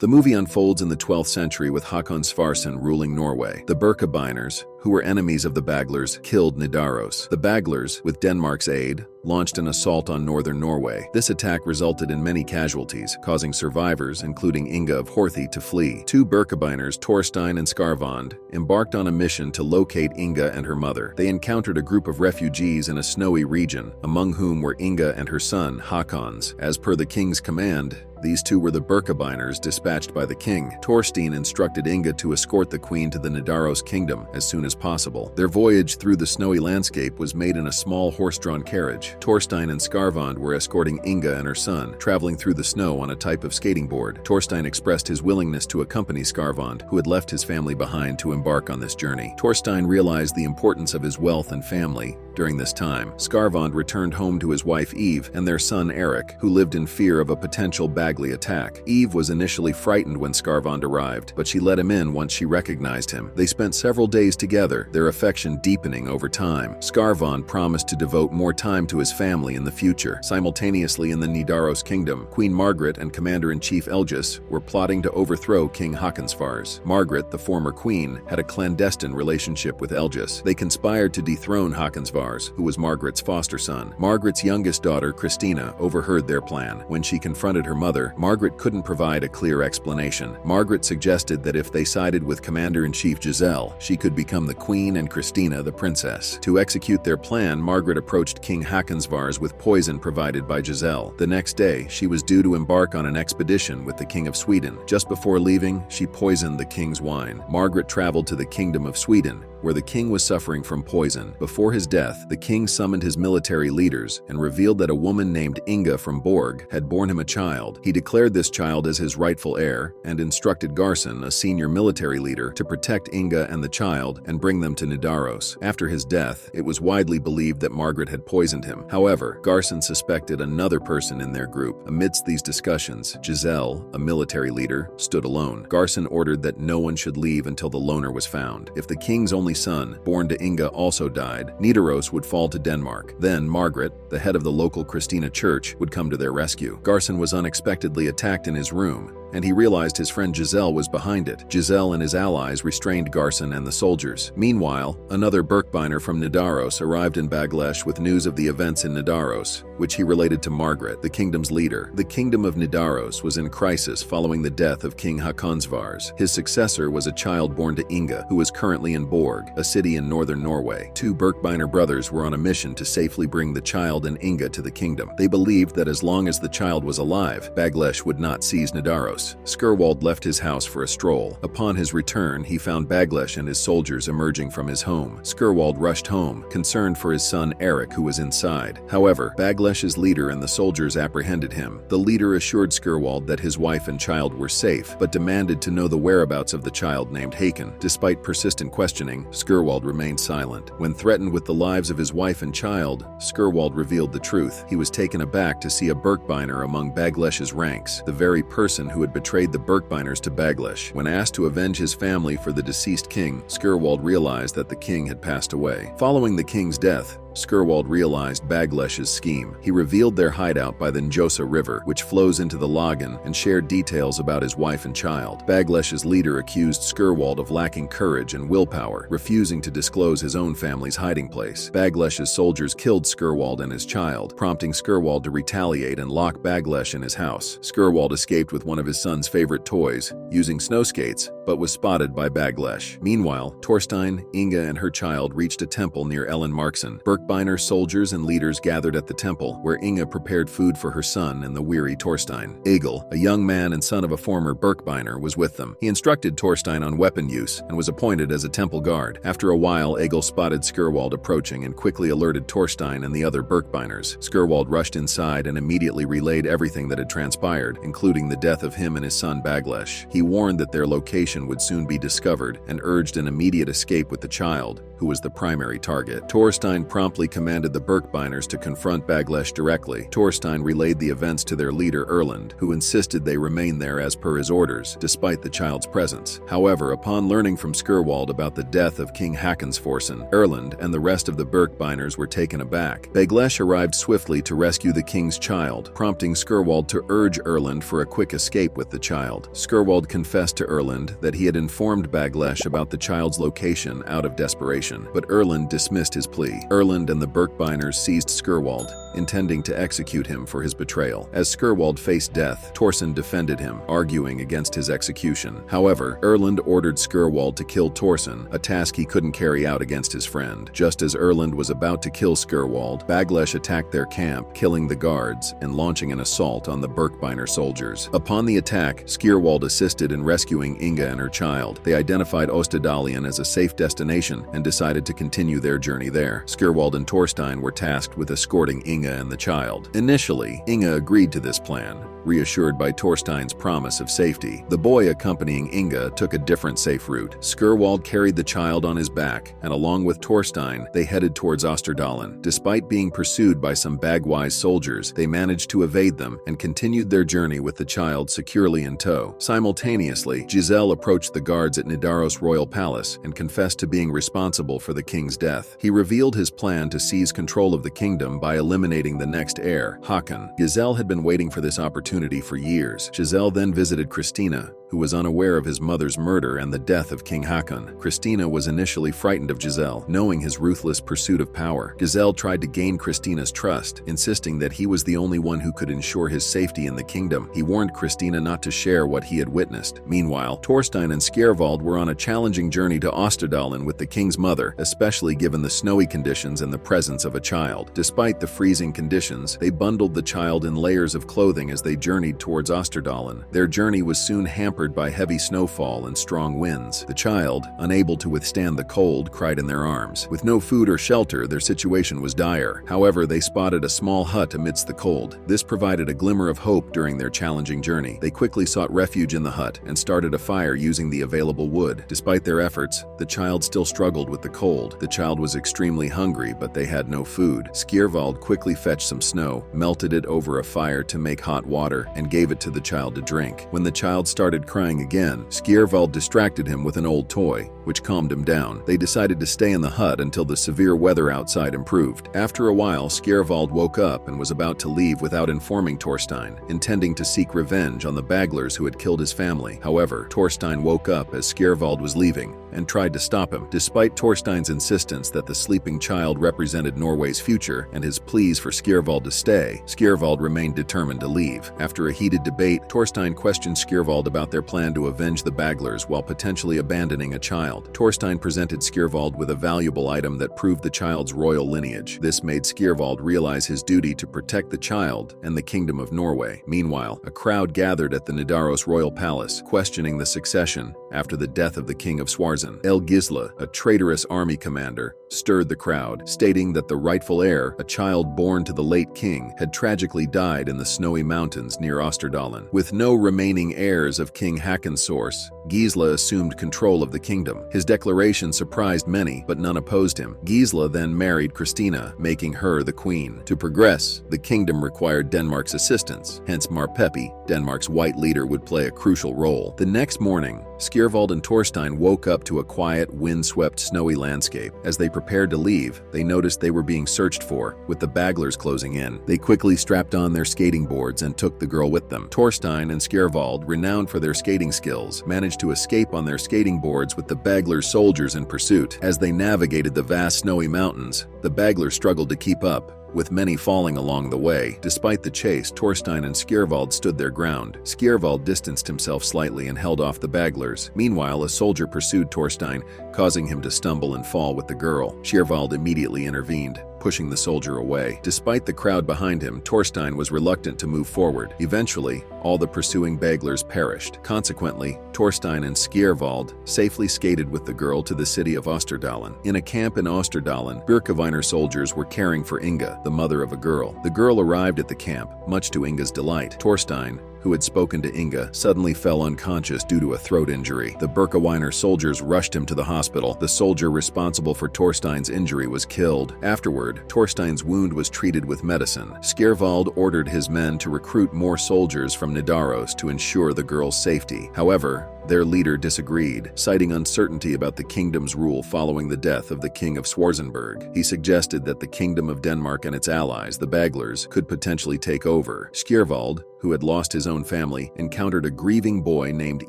The movie unfolds in the 12th century with Håkon Svarsson ruling Norway. The Birkebeiners, who were enemies of the Baglers, killed Nidaros. The Baglers, with Denmark's aid, launched an assault on northern Norway. This attack resulted in many casualties, causing survivors, including Inga of Horthy, to flee. Two Birkebeiners, Torstein and Skarvand, embarked on a mission to locate Inga and her mother. They encountered a group of refugees in a snowy region, among whom were Inga and her son, Håkons. As per the king's command, these two were the Birkebeiners dispatched by the king. Torstein instructed Inga to escort the queen to the Nidaros kingdom as soon as possible. Their voyage through the snowy landscape was made in a small horse-drawn carriage. Torstein and Skarvand were escorting Inga and her son, traveling through the snow on a type of skating board. Torstein expressed his willingness to accompany Skarvand, who had left his family behind to embark on this journey. Torstein realized the importance of his wealth and family. During this time, Skarvand returned home to his wife Eve and their son Eric, who lived in fear of a potential Bagley attack. Eve was initially frightened when Skarvand arrived, but she let him in once she recognized him. They spent several days together, their affection deepening over time. Skarvand promised to devote more time to his family in the future. Simultaneously in the Nidaros kingdom, Queen Margaret and Commander-in-Chief Elgis were plotting to overthrow King Håkonsvars. Margaret, the former queen, had a clandestine relationship with Elgis. They conspired to dethrone Håkonsvars, who was Margaret's foster son. Margaret's youngest daughter, Christina, overheard their plan. When she confronted her mother, Margaret couldn't provide a clear explanation. Margaret suggested that if they sided with Commander-in-Chief Giselle, she could become the queen and Christina the princess. To execute their plan, Margaret approached King Håkonsvars with poison provided by Giselle. The next day, she was due to embark on an expedition with the King of Sweden. Just before leaving, she poisoned the king's wine. Margaret traveled to the Kingdom of Sweden, where the king was suffering from poison. Before his death, the king summoned his military leaders and revealed that a woman named Inga from Borg had borne him a child. He declared this child as his rightful heir and instructed Garson, a senior military leader, to protect Inga and the child and bring them to Nidaros. After his death, it was widely believed that Margaret had poisoned him. However, Garson suspected another person in their group. Amidst these discussions, Giselle, a military leader, stood alone. Garson ordered that no one should leave until the loner was found. If the king's only son, born to Inga, also died, Nidaros would fall to Denmark. Then Margaret, the head of the local Christina church, would come to their rescue. Garson was unexpectedly attacked in his room, and he realized his friend Giselle was behind it. Giselle and his allies restrained Garson and the soldiers. Meanwhile, another Birkebeiner from Nidaros arrived in Baglesh with news of the events in Nidaros, which he related to Margaret, the kingdom's leader. The kingdom of Nidaros was in crisis following the death of King Håkonsvars. His successor was a child born to Inga, who was currently in Borg, a city in northern Norway. Two Birkebeiner brothers were on a mission to safely bring the child and Inga to the kingdom. They believed that as long as the child was alive, Baglesh would not seize Nidaros. Skirwald left his house for a stroll. Upon his return, he found Baglesh and his soldiers emerging from his home. Skirwald rushed home, concerned for his son Eric, who was inside. However, Baglesh's leader and the soldiers apprehended him. The leader assured Skirwald that his wife and child were safe, but demanded to know the whereabouts of the child named Hakon. Despite persistent questioning, Skirwald remained silent. When threatened with the lives of his wife and child, Skirwald revealed the truth. He was taken aback to see a Birkebeiner among Baglesh's ranks, the very person who had betrayed the Birkebeiners to Baglesh. When asked to avenge his family for the deceased king, Skirwald realized that the king had passed away. Following the king's death, Skirwald realized Baglesh's scheme. He revealed their hideout by the Njosa River, which flows into the Lagan, and shared details about his wife and child. Baglesh's leader accused Skirwald of lacking courage and willpower, refusing to disclose his own family's hiding place. Baglesh's soldiers killed Skirwald and his child, prompting Skirwald to retaliate and lock Baglesh in his house. Skirwald escaped with one of his son's favorite toys, using snow skates, but was spotted by Baglesh. Meanwhile, Torstein, Inga, and her child reached a temple near Ellen Markson. Birkebeiner soldiers and leaders gathered at the temple, where Inga prepared food for her son and the weary Torstein. Egil, a young man and son of a former Birkebeiner, was with them. He instructed Torstein on weapon use and was appointed as a temple guard. After a while, Egil spotted Skirwald approaching and quickly alerted Torstein and the other Birkebeiners. Skirwald rushed inside and immediately relayed everything that had transpired, including the death of him and his son Baglesh. He warned that their location would soon be discovered and urged an immediate escape with the child, who was the primary target. Torstein promptly promptly commanded the Birkebeiners to confront Baglesh directly. Torstein relayed the events to their leader Erland, who insisted they remain there as per his orders, despite the child's presence. However, upon learning from Skirwald about the death of King Håkonsforsen, Erland and the rest of the Birkebeiners were taken aback. Baglesh arrived swiftly to rescue the king's child, prompting Skirwald to urge Erland for a quick escape with the child. Skirwald confessed to Erland that he had informed Baglesh about the child's location out of desperation, but Erland dismissed his plea. Erland and the Birkebeiners seized Skirwald, intending to execute him for his betrayal. As Skirwald faced death, Torsen defended him, arguing against his execution. However, Erland ordered Skirwald to kill Torsen, a task he couldn't carry out against his friend. Just as Erland was about to kill Skirwald, Baglesh attacked their camp, killing the guards and launching an assault on the Birkebeiner soldiers. Upon the attack, Skirwald assisted in rescuing Inga and her child. They identified Ostadalion as a safe destination and decided to continue their journey there. Skirwald and Torstein were tasked with escorting Inga and the child. Initially, Inga agreed to this plan, reassured by Torstein's promise of safety. The boy accompanying Inga took a different safe route. Skirwald carried the child on his back, and along with Torstein, they headed towards Osterdalen. Despite being pursued by some Bagwise soldiers, they managed to evade them and continued their journey with the child securely in tow. Simultaneously, Giselle approached the guards at Nidaros royal palace and confessed to being responsible for the king's death. He revealed his plan to seize control of the kingdom by eliminating the next heir, Håkon. Giselle had been waiting for this opportunity for years. Giselle then visited Christina, who was unaware of his mother's murder and the death of King Håkon. Christina was initially frightened of Giselle, knowing his ruthless pursuit of power. Giselle tried to gain Christina's trust, insisting that he was the only one who could ensure his safety in the kingdom. He warned Christina not to share what he had witnessed. Meanwhile, Torstein and Skirwald were on a challenging journey to Osterdalen with the king's mother, especially given the snowy conditions and the presence of a child. Despite the freezing conditions, they bundled the child in layers of clothing as they journeyed towards Osterdalen. Their journey was soon hampered by heavy snowfall and strong winds. The child, unable to withstand the cold, cried in their arms. With no food or shelter, their situation was dire. However, they spotted a small hut amidst the cold. This provided a glimmer of hope during their challenging journey. They quickly sought refuge in the hut and started a fire using the available wood. Despite their efforts, the child still struggled with the cold. The child was extremely hungry, but they had no food. Skirwald quickly fetched some snow, melted it over a fire to make hot water, and gave it to the child to drink. When the child started crying again, Skirwald distracted him with an old toy, which calmed him down. They decided to stay in the hut until the severe weather outside improved. After a while, Skirwald woke up and was about to leave without informing Torstein, intending to seek revenge on the Baglers who had killed his family. However, Torstein woke up as Skirwald was leaving and tried to stop him. Despite Torstein's insistence that the sleeping child represented Norway's future and his pleas for Skirwald to stay, Skirwald remained determined to leave. After a heated debate, Torstein questioned Skirwald about their plan to avenge the Baglers while potentially abandoning a child. Torstein presented Skirwald with a valuable item that proved the child's royal lineage. This made Skirwald realize his duty to protect the child and the Kingdom of Norway. Meanwhile, a crowd gathered at the Nidaros royal palace, questioning the succession after the death of the king of Swarzan. El Gisla, a traitorous army commander, stirred the crowd, stating that the rightful heir, a child born to the late king, had tragically died in the snowy mountains near Osterdalen. With no remaining heirs of King Håkonsfors, Gisla assumed control of the kingdom. His declaration surprised many, but none opposed him. Gisla then married Christina, making her the queen. To progress, the kingdom required Denmark's assistance, hence Marpepi, Denmark's white leader, would play a crucial role. The next morning, Skirwald and Torstein woke up to a quiet, wind-swept, snowy landscape. As they prepared to leave, they noticed they were being searched for, with the Baglers closing in. They quickly strapped on their skating boards and took the girl with them. Torstein and Skirwald, renowned for their skating skills, managed to escape on their skating boards with the Bagler soldiers in pursuit. As they navigated the vast snowy mountains, the Baglers struggled to keep up, with many falling along the way. Despite the chase, Torstein and Skirwald stood their ground. Skirwald distanced himself slightly and held off the Baglers. Meanwhile, a soldier pursued Torstein, causing him to stumble and fall with the girl. Skirwald immediately intervened, pushing the soldier away. Despite the crowd behind him, Torstein was reluctant to move forward. Eventually, all the pursuing Baglers perished. Consequently, Torstein and Skirwald safely skated with the girl to the city of Osterdalen. In a camp in Osterdalen, Birkebeiner soldiers were caring for Inga, the mother of a girl. The girl arrived at the camp, much to Inga's delight. Torstein, who had spoken to Inga, suddenly fell unconscious due to a throat injury. The Birkebeiner soldiers rushed him to the hospital. The soldier responsible for Torstein's injury was killed. Afterward, Torstein's wound was treated with medicine. Skjervald ordered his men to recruit more soldiers from Nidaros to ensure the girl's safety. However, their leader disagreed, citing uncertainty about the kingdom's rule following the death of the King of Schwarzenberg. He suggested that the Kingdom of Denmark and its allies, the Baglers, could potentially take over. Skjervald, who had lost his own family, encountered a grieving boy named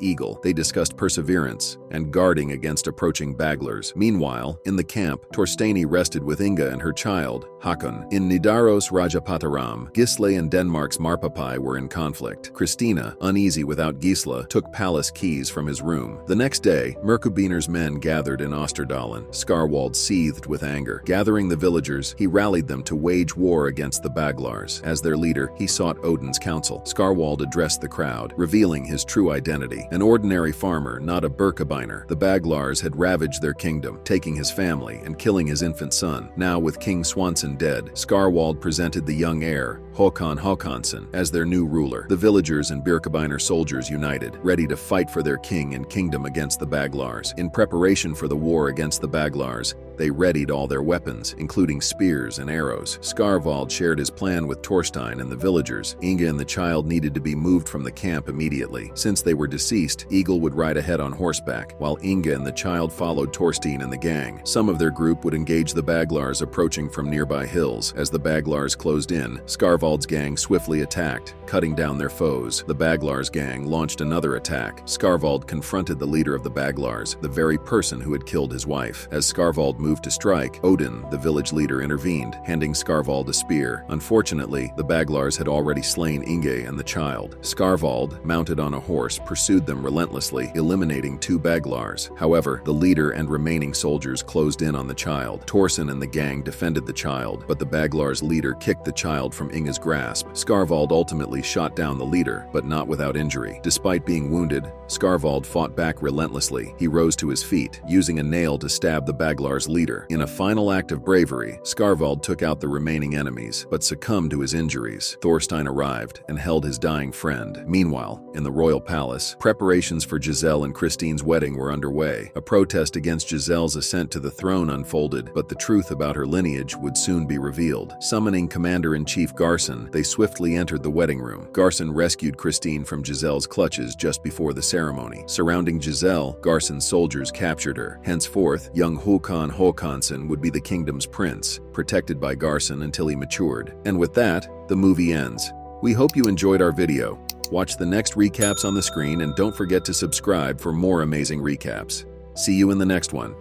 Eagle. They discussed perseverance and guarding against approaching Baglers. Meanwhile, in the camp, Torsteini rested with Inga and her child, Hakon. In Nidaros Rajapataram, Gisle and Denmark's Marpapai were in conflict. Christina, uneasy without Gisle, took palace keys from his room. The next day, Merkubiner's men gathered in Osterdalen. Skjervald seethed with anger. Gathering the villagers, he rallied them to wage war against the Baglars. As their leader, he sought Odin's counsel. Skjervald addressed the crowd, revealing his true identity. An ordinary farmer, not a Birkebeiner. The Baglars had ravaged their kingdom, taking his family and killing his infant son. Now, with King Swanson dead, Skjervald presented the young heir, Håkon Håkonsson, as their new ruler. The villagers and Birkebeiner soldiers united, ready to fight for their king and kingdom against the Baglars. In preparation for the war against the Baglars, they readied all their weapons, including spears and arrows. Skjervald shared his plan with Torstein and the villagers. Inga and the child needed to be moved from the camp immediately. Since they were deceased, Eagle would ride ahead on horseback, while Inga and the child followed Torstein and the gang. Some of their group would engage the Baglars approaching from nearby hills. As the Baglars closed in, Skjervald's gang swiftly attacked, cutting down their foes. The Baglars' gang launched another attack. Skjervald confronted the leader of the Baglars, the very person who had killed his wife. As Skjervald moved to strike, Odin, the village leader, intervened, handing Skjervald a spear. Unfortunately, the Baglars had already slain Inge and the child. Skjervald, mounted on a horse, pursued them relentlessly, eliminating 2 Baglars. However, the leader and remaining soldiers closed in on the child. Torsen and the gang defended the child, but the Baglars' leader kicked the child from Inge's grasp. Skjervald ultimately shot down the leader, but not without injury. Despite being wounded, Skjervald fought back relentlessly. He rose to his feet, using a nail to stab the Baglars' leader. In a final act of bravery, Skjervald took out the remaining enemies, but succumbed to his injuries. Thorstein arrived and held his dying friend. Meanwhile, in the royal palace, preparations for Giselle and Christine's wedding were underway. A protest against Giselle's ascent to the throne unfolded, but the truth about her lineage would soon be revealed. Summoning Commander-in-Chief Garson, they swiftly entered the wedding room. Garson rescued Christine from Giselle's clutches just before the ceremony. Surrounding Giselle, Garson's soldiers captured her. Henceforth, young Håkon Håkonsson would be the kingdom's prince, protected by Garson until he matured. And with that, the movie ends. We hope you enjoyed our video. Watch the next recaps on the screen and don't forget to subscribe for more amazing recaps. See you in the next one.